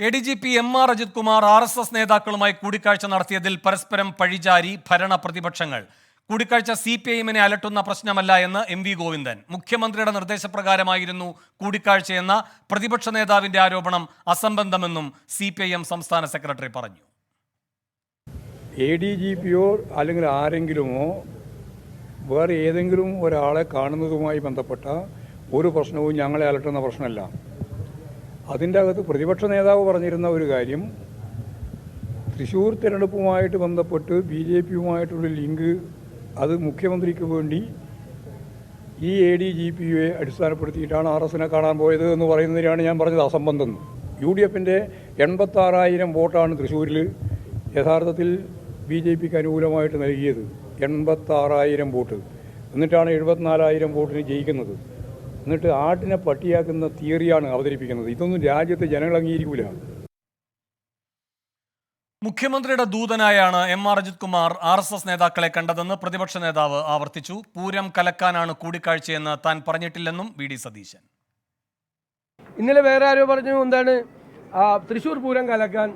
ADGP MR Ajith Kumar RSS നേതാക്കളുമായി കൂടിക്കാഴ്ച നടത്തിയതിൽ പരസ്പരം പഴിചാരി ഭരണ പ്രതിപക്ഷങ്ങൾ. കൂടിക്കാഴ്ച CPIM-നെ അലട്ടുന്ന പ്രശ്നമല്ല എന്ന് MV ഗോവിന്ദൻ. മുഖ്യമന്ത്രിയുടെ നിർദ്ദേശപ്രകാരമായിരുന്നു കൂടിക്കാഴ്ചയെന്ന പ്രതിപക്ഷ നേതാവിന്റെ ആരോപണം അസംബന്ധമെന്നും CPIM സംസ്ഥാന സെക്രട്ടറി പറഞ്ഞു. ADGP-യോ അല്ലെങ്കിൽ ആരെങ്കിലുമോ വേറെ ഏതെങ്കിലും ഒരാളെ കാണുന്നതുമായി ബന്ധപ്പെട്ട ഒരു പ്രശ്നവും ഞങ്ങളെ അലട്ടുന്ന പ്രശ്നമല്ല. അതിൻ്റെ അകത്ത് പ്രതിപക്ഷ നേതാവ് പറഞ്ഞിരുന്ന ഒരു കാര്യം, തൃശ്ശൂർ തിരഞ്ഞെടുപ്പുമായിട്ട് ബന്ധപ്പെട്ട് BJP-യുമായിട്ടുള്ള ലിങ്ക് അത് മുഖ്യമന്ത്രിക്ക് വേണ്ടി ഈ ADGP-യെ അടിസ്ഥാനപ്പെടുത്തിയിട്ടാണ് RS-നെ കാണാൻ പോയത് എന്ന് പറയുന്നതിനാണ് ഞാൻ പറഞ്ഞത് അസംബന്ധം. UDF-ൻ്റെ 86,000 വോട്ടാണ് തൃശ്ശൂരിൽ യഥാർത്ഥത്തിൽ BJP-ക്ക് അനുകൂലമായിട്ട് നൽകിയത്. 86,000 വോട്ട്. എന്നിട്ടാണ് 74,000 വോട്ടിന് ജയിക്കുന്നത്. എന്നിട്ട് ആട്ടിനെ പട്ടിയാക്കുന്ന തിയറിയാണ് അവതരിപ്പിക്കുന്നത്. ഇതൊന്നും രാജ്യത്തെ ജനങ്ങൾ അംഗീകരിക്കില്ല. മുഖ്യമന്ത്രിയുടെ ദൂതനായാണ് MR അജിത് കുമാർ RSS നേതാക്കളെ കണ്ടതെന്ന് പ്രതിപക്ഷ നേതാവ് ആവർത്തിച്ചു. പൂരം കലക്കാനാണ് കൂടിക്കാഴ്ചയെന്ന് താൻ പറഞ്ഞിട്ടില്ലെന്നും VD സതീശൻ. ഇന്നലെ വേറെ ആരോ പറഞ്ഞു, എന്താണ് തൃശ്ശൂർ പൂരം കലക്കാൻ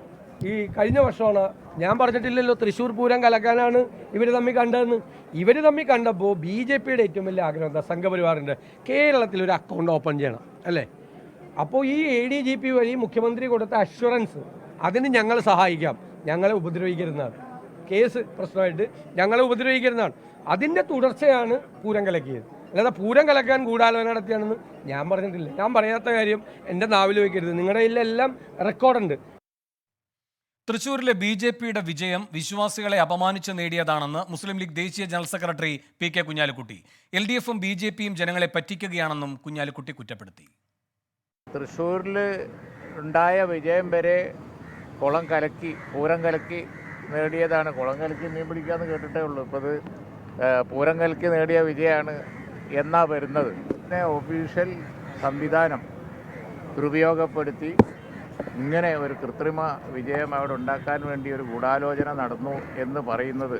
ഈ കഴിഞ്ഞ വർഷമാണ്. ഞാൻ പറഞ്ഞിട്ടില്ലല്ലോ തൃശ്ശൂർ പൂരം കലക്കാനാണ് ഇവർ തമ്മിൽ കണ്ടതെന്ന്. ഇവർ തമ്മിൽ കണ്ടപ്പോൾ BJP-യുടെ ഏറ്റവും വലിയ ആഗ്രഹം എന്താ? സംഘപരിവാറിൻ്റെ കേരളത്തിൽ ഒരു അക്കൗണ്ട് ഓപ്പൺ ചെയ്യണം അല്ലേ? അപ്പോൾ ഈ ADGP വഴി മുഖ്യമന്ത്രി കൊടുത്ത അഷ്വറൻസ്, അതിന് ഞങ്ങൾ സഹായിക്കാം, ഞങ്ങളെ ഉപദ്രവിക്കരുന്നതാണ്, കേസ് പ്രശ്നമായിട്ട് ഞങ്ങളെ ഉപദ്രവിക്കരുന്നതാണ്. അതിൻ്റെ തുടർച്ചയാണ് പൂരം കലക്കിയത്. അല്ലാതെ പൂരം കലക്കാൻ ഗൂഢാലോചന നടത്തിയാണെന്ന് ഞാൻ പറഞ്ഞിട്ടില്ല. ഞാൻ പറയാത്ത കാര്യം എൻ്റെ നാവിൽ വയ്ക്കരുത്. നിങ്ങളുടെ കയ്യിലെല്ലാം റെക്കോർഡുണ്ട്. തൃശ്ശൂരിലെ BJP-യുടെ വിജയം വിശ്വാസികളെ അപമാനിച്ച് നേടിയതാണെന്ന് മുസ്ലിം ലീഗ് ദേശീയ ജനറൽ സെക്രട്ടറി PK കുഞ്ഞാലിക്കുട്ടി. LDF-ഉം BJP-യും ജനങ്ങളെ പറ്റിക്കുകയാണെന്നും കുഞ്ഞാലിക്കുട്ടി കുറ്റപ്പെടുത്തി. തൃശ്ശൂരിൽ ഉണ്ടായ വിജയം വരെ കുളം കലക്കി, പൂരം കലക്കി നേടിയതാണ്. കുളം കലക്കി മീൻ പിടിക്കാമെന്ന് കേട്ടിട്ടേ ഉള്ളൂ. ഇപ്പോൾ ഇത് പൂരം കലക്കി നേടിയ വിജയമാണ് എന്നാ വരുന്നത്. പിന്നെ ഒഫീഷ്യൽ സംവിധാനം ദുരുപയോഗപ്പെടുത്തി ഇങ്ങനെ ഒരു കൃത്രിമ വിജയം അവിടെ ഉണ്ടാക്കാൻ വേണ്ടി ഒരു ഗൂഢാലോചന നടന്നു എന്ന് പറയുന്നത്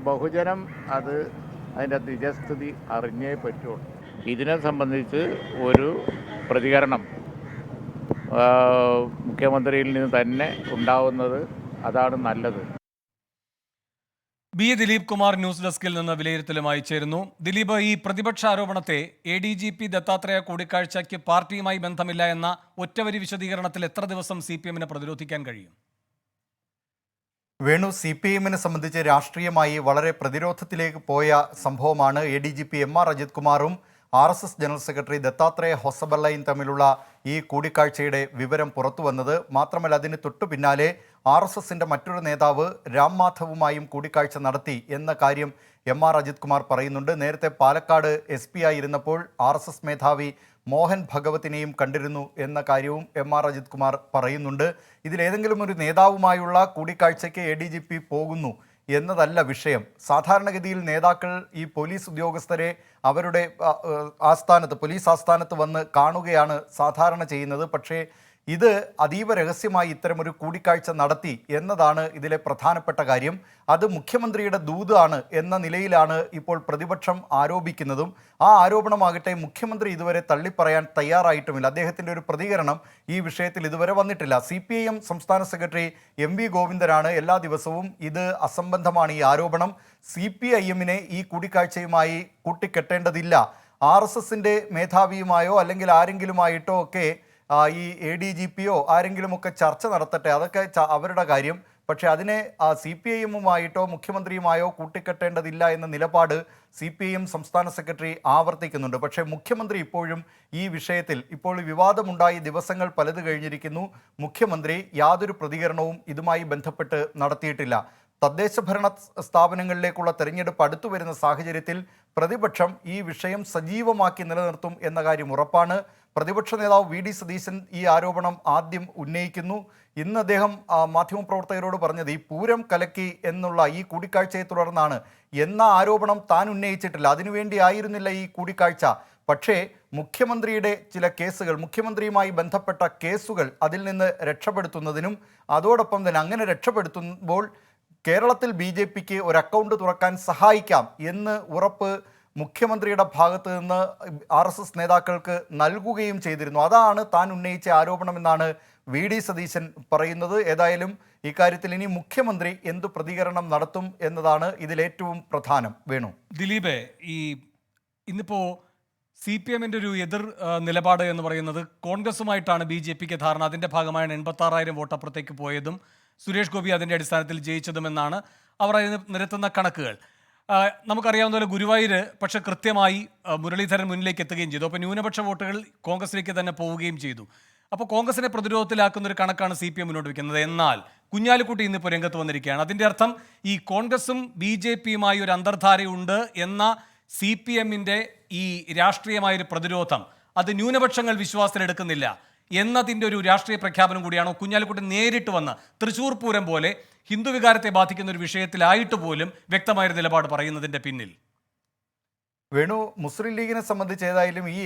ബഹുജനം അതിൻ്റെ നിജസ്ഥിതി അറിഞ്ഞേ പറ്റുള്ളൂ. ഇതിനെ സംബന്ധിച്ച് ഒരു പ്രതികരണം മുഖ്യമന്ത്രിയിൽ നിന്ന് തന്നെ ഉണ്ടാവുന്നത് അതാണ് നല്ലത്. ദിലീപ് കുമാർ ന്യൂസ് ഡെസ്കിൽ നിന്ന് വിലയിരുത്തലുമായി ചേരുന്നു. ദിലീപ്, ഈ പ്രതിപക്ഷ ആരോപണത്തെ ADGP ദത്താത്രേയ കൂടിക്കാഴ്ചയ്ക്ക് പാർട്ടിയുമായി ബന്ധമില്ല എന്ന ഒറ്റവരി വിശദീകരണത്തിൽ എത്ര ദിവസം CPM-ന് പ്രതിരോധിക്കാൻ കഴിയും? വേണു, CPM-നെ സംബന്ധിച്ച് രാഷ്ട്രീയമായി വളരെ പ്രതിരോധത്തിലേക്ക് പോയ സംഭവമാണ് ADGP MR അജിത് കുമാറും RSS ജനറൽ സെക്രട്ടറി ദത്താത്രേയ ഹൊസബല്ലയും തമ്മിലുള്ള ഈ കൂടിക്കാഴ്ചയുടെ വിവരം പുറത്തു വന്നത്. മാത്രമല്ല, അതിന് തൊട്ടു പിന്നാലെ RSS-ന്റെ മറ്റൊരു നേതാവ് രാം മാധവുമായും കൂടിക്കാഴ്ച നടത്തി എന്ന കാര്യം MR അജിത് കുമാർ പറയുന്നുണ്ട്. നേരത്തെ പാലക്കാട് SP ആയിരുന്നപ്പോൾ RSS മേധാവി മോഹൻ ഭഗവത്തിനെയും കണ്ടിരുന്നു എന്ന കാര്യവും MR അജിത് കുമാർ പറയുന്നുണ്ട്. ഇതിലേതെങ്കിലും ഒരു നേതാവുമായുള്ള കൂടിക്കാഴ്ചയ്ക്ക് ADGP പോകുന്നു എന്നതല്ല വിഷയം. സാധാരണഗതിയിൽ നേതാക്കൾ ഈ പോലീസ് ഉദ്യോഗസ്ഥരെ അവരുടെ പോലീസ് ആസ്ഥാനത്ത് വന്ന് കാണുകയാണ് സാധാരണ ചെയ്യുന്നത്. പക്ഷേ ഇത് അതീവ രഹസ്യമായി ഇത്തരമൊരു കൂടിക്കാഴ്ച നടത്തി എന്നതാണ് ഇതിലെ പ്രധാനപ്പെട്ട കാര്യം. അത് മുഖ്യമന്ത്രിയുടെ ദൂതാണ് എന്ന നിലയിലാണ് ഇപ്പോൾ പ്രതിപക്ഷം ആരോപിക്കുന്നതും. ആ ആരോപണമാകട്ടെ മുഖ്യമന്ത്രി ഇതുവരെ തള്ളിപ്പറയാൻ തയ്യാറായിട്ടുമില്ല. അദ്ദേഹത്തിൻ്റെ ഒരു പ്രതികരണം ഈ വിഷയത്തിൽ ഇതുവരെ വന്നിട്ടില്ല. CPIM സംസ്ഥാന സെക്രട്ടറി MV ഗോവിന്ദനാണ് എല്ലാ ദിവസവും ഇത് അസംബന്ധമാണ് ഈ ആരോപണം, CPIM-നെ ഈ കൂടിക്കാഴ്ചയുമായി കൂട്ടിക്കെട്ടേണ്ടതില്ല, RSS-ന്റെ മേധാവിയുമായോ അല്ലെങ്കിൽ ആരെങ്കിലുമായിട്ടോ ഒക്കെ ഈ ADGP-യോ ആരെങ്കിലുമൊക്കെ ചർച്ച നടത്തട്ടെ, അതൊക്കെ അവരുടെ കാര്യം. പക്ഷേ അതിനെ CPIM-ഉമായിട്ടോ മുഖ്യമന്ത്രിയുമായോ കൂട്ടിക്കെട്ടേണ്ടതില്ല എന്ന നിലപാട് CPIM സംസ്ഥാന സെക്രട്ടറി ആവർത്തിക്കുന്നുണ്ട്. പക്ഷേ മുഖ്യമന്ത്രി ഇപ്പോഴും ഈ വിഷയത്തിൽ, ഇപ്പോൾ വിവാദമുണ്ടായി ദിവസങ്ങൾ പലത് കഴിഞ്ഞിരിക്കുന്നു, മുഖ്യമന്ത്രി യാതൊരു പ്രതികരണവും ഇതുമായി ബന്ധപ്പെട്ട് നടത്തിയിട്ടില്ല. തദ്ദേശ ഭരണ സ്ഥാപനങ്ങളിലേക്കുള്ള തെരഞ്ഞെടുപ്പ് അടുത്തു വരുന്ന സാഹചര്യത്തിൽ പ്രതിപക്ഷം ഈ വിഷയം സജീവമാക്കി നിലനിർത്തും എന്ന കാര്യം ഉറപ്പാണ്. പ്രതിപക്ഷ നേതാവ് VD സതീശൻ ഈ ആരോപണം ആദ്യം ഉന്നയിക്കുന്നു. ഇന്ന് അദ്ദേഹം മാധ്യമപ്രവർത്തകരോട് പറഞ്ഞത് ഈ പൂരം കലക്കി എന്നുള്ള ഈ കൂടിക്കാഴ്ചയെ തുടർന്നാണ് എന്ന ആരോപണം താൻ ഉന്നയിച്ചിട്ടില്ല. അതിനുവേണ്ടി ആയിരുന്നില്ല ഈ കൂടിക്കാഴ്ച. പക്ഷേ മുഖ്യമന്ത്രിയുടെ ചില കേസുകൾ, മുഖ്യമന്ത്രിയുമായി ബന്ധപ്പെട്ട കേസുകൾ അതിൽ നിന്ന് രക്ഷപ്പെടുത്തുന്നതിനും അതോടൊപ്പം തന്നെ അങ്ങനെ രക്ഷപ്പെടുത്തുമ്പോൾ കേരളത്തിൽ BJP-ക്ക് ഒരു അക്കൗണ്ട് തുറക്കാൻ സഹായിക്കാം എന്ന് ഉറപ്പ് മുഖ്യമന്ത്രിയുടെ ഭാഗത്ത് നിന്ന് RSS നേതാക്കൾക്ക് നൽകുകയും ചെയ്തിരുന്നു. അതാണ് താൻ ഉന്നയിച്ച ആരോപണമെന്നാണ് VD സതീശൻ പറയുന്നത്. ഏതായാലും ഇക്കാര്യത്തിൽ ഇനി മുഖ്യമന്ത്രി എന്ത് പ്രതികരണം നടത്തും എന്നതാണ് ഇതിലേറ്റവും പ്രധാനം. വേണു. ദിലീപേ, ഇന്നിപ്പോൾ CPM-ന്റെ ഒരു എതിർ നിലപാട് എന്ന് പറയുന്നത് കോൺഗ്രസുമായിട്ടാണ് BJP-ക്ക് ധാരണ. അതിൻ്റെ ഭാഗമായാണ് 86,000 വോട്ട് അപ്പുറത്തേക്ക് പോയതും സുരേഷ് ഗോപി അതിൻ്റെ അടിസ്ഥാനത്തിൽ ജയിച്ചതുമെന്നാണ് അവർ അതിന് നിരത്തുന്ന കണക്കുകൾ. നമുക്കറിയാവുന്ന പോലെ ഗുരുവായൂർ പക്ഷേ കൃത്യമായി മുരളീധരൻ മുന്നിലേക്ക് എത്തുകയും ചെയ്തു. അപ്പോൾ ന്യൂനപക്ഷ വോട്ടുകൾ കോൺഗ്രസിലേക്ക് തന്നെ പോവുകയും ചെയ്തു. അപ്പോൾ കോൺഗ്രസിനെ പ്രതിരോധത്തിലാക്കുന്ന ഒരു കണക്കാണ് CPM മുന്നോട്ട് വയ്ക്കുന്നത്. എന്നാൽ കുഞ്ഞാലിക്കുട്ടി ഇന്നിപ്പോൾ രംഗത്ത് വന്നിരിക്കുകയാണ്. അതിൻ്റെ അർത്ഥം ഈ കോൺഗ്രസും BJP-യുമായി ഒരു അന്തർധാരയുണ്ട് എന്ന CPM-ന്റെ ഈ രാഷ്ട്രീയമായൊരു പ്രതിരോധം അത് ന്യൂനപക്ഷങ്ങൾ വിശ്വാസത്തിലെടുക്കുന്നില്ല എന്നതിൻ്റെ ഒരു രാഷ്ട്രീയ പ്രഖ്യാപനം കൂടിയാണോ കുഞ്ഞാലിക്കുട്ടി നേരിട്ട് വന്ന് തൃശ്ശൂർ പൂരം പോലെ ഹിന്ദു വികാരത്തെ ബാധിക്കുന്ന ഒരു വിഷയത്തിലായിട്ട് പോലും വ്യക്തമായൊരു നിലപാട് പറയുന്നതിൻ്റെ പിന്നിൽ? വേണു, മുസ്ലിം ലീഗിനെ സംബന്ധിച്ച് ഏതായാലും ഈ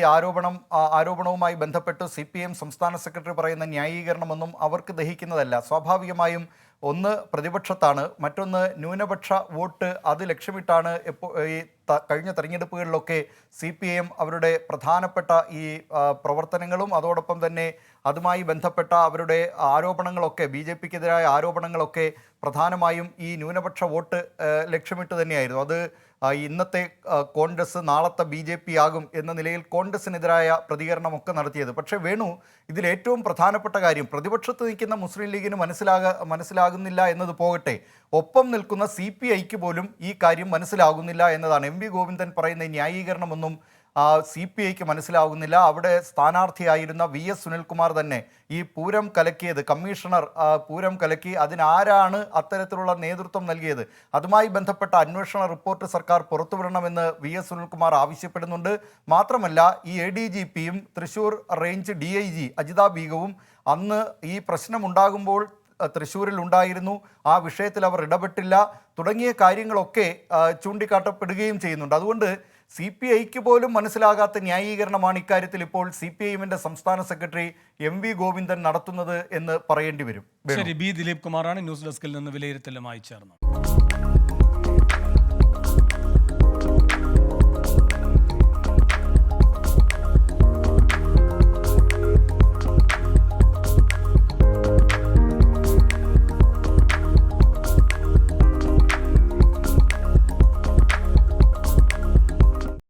ആരോപണവുമായി ബന്ധപ്പെട്ട് CPM സംസ്ഥാന സെക്രട്ടറി പറയുന്ന ന്യായീകരണമൊന്നും അവർക്ക് ദഹിക്കുന്നതല്ല. സ്വാഭാവികമായും ഒന്ന് പ്രതിപക്ഷത്താണ്, മറ്റൊന്ന് ന്യൂനപക്ഷ വോട്ട് അത് ലക്ഷ്യമിട്ടാണ് ഈ കഴിഞ്ഞ തെരഞ്ഞെടുപ്പുകളിലൊക്കെ CPM അവരുടെ പ്രധാനപ്പെട്ട ഈ പ്രവർത്തനങ്ങളും അതോടൊപ്പം തന്നെ അതുമായി ബന്ധപ്പെട്ട അവരുടെ ആരോപണങ്ങളൊക്കെ BJP-ക്കെതിരായ ആരോപണങ്ങളൊക്കെ പ്രധാനമായും ഈ ന്യൂനപക്ഷ വോട്ട് ലക്ഷ്യമിട്ട് തന്നെയായിരുന്നു. അത് ഇന്നത്തെ കോൺഗ്രസ് നാളത്തെ BJP ആകും എന്ന നിലയിൽ കോൺഗ്രസിനെതിരായ പ്രതികരണമൊക്കെ നടത്തിയത്. പക്ഷേ വേണു, ഇതിലേറ്റവും പ്രധാനപ്പെട്ട കാര്യം പ്രതിപക്ഷത്ത് നിൽക്കുന്ന മുസ്ലിം ലീഗിന് മനസ്സിലാകുന്നില്ല എന്നത് പോകട്ടെ, ഒപ്പം നിൽക്കുന്ന CPI-ക്ക് പോലും ഈ കാര്യം മനസ്സിലാകുന്നില്ല എന്നതാണ്. MV ഗോവിന്ദൻ പറയുന്ന ന്യായീകരണമൊന്നും CPI-ക്ക് മനസ്സിലാകുന്നില്ല. അവിടെ സ്ഥാനാർത്ഥിയായിരുന്ന VS സുനിൽകുമാർ തന്നെ ഈ പൂരം കലക്കിയത്, കമ്മീഷണർ പൂരം കലക്കി, അതിനാരാണ് അത്തരത്തിലുള്ള നേതൃത്വം നൽകിയത്, അതുമായി ബന്ധപ്പെട്ട അന്വേഷണ റിപ്പോർട്ട് സർക്കാർ പുറത്തുവിടണമെന്ന് VS സുനിൽകുമാർ ആവശ്യപ്പെടുന്നുണ്ട്. മാത്രമല്ല ഈ ADGP-യും തൃശ്ശൂർ റേഞ്ച് DIG അജിത ബീഗവും അന്ന് ഈ പ്രശ്നമുണ്ടാകുമ്പോൾ തൃശ്ശൂരിൽ ഉണ്ടായിരുന്നു, ആ വിഷയത്തിൽ അവർ ഇടപെട്ടില്ല തുടങ്ങിയ കാര്യങ്ങളൊക്കെ ചൂണ്ടിക്കാട്ടപ്പെടുകയും ചെയ്യുന്നുണ്ട്. അതുകൊണ്ട് CPI-ക്ക് പോലും മനസ്സിലാകാത്ത ന്യായീകരണമാണ് ഇക്കാര്യത്തിൽ ഇപ്പോൾ CPI-ന്റെ സംസ്ഥാന സെക്രട്ടറി MV ഗോവിന്ദൻ നടത്തുന്നത് എന്ന് പറയേണ്ടി വരും. ശരി, B ദിലീപ് കുമാറാണ് ന്യൂസ് ഡെസ്കിൽ നിന്ന് വിലയിരുത്തലുമായി ചേർന്നത്.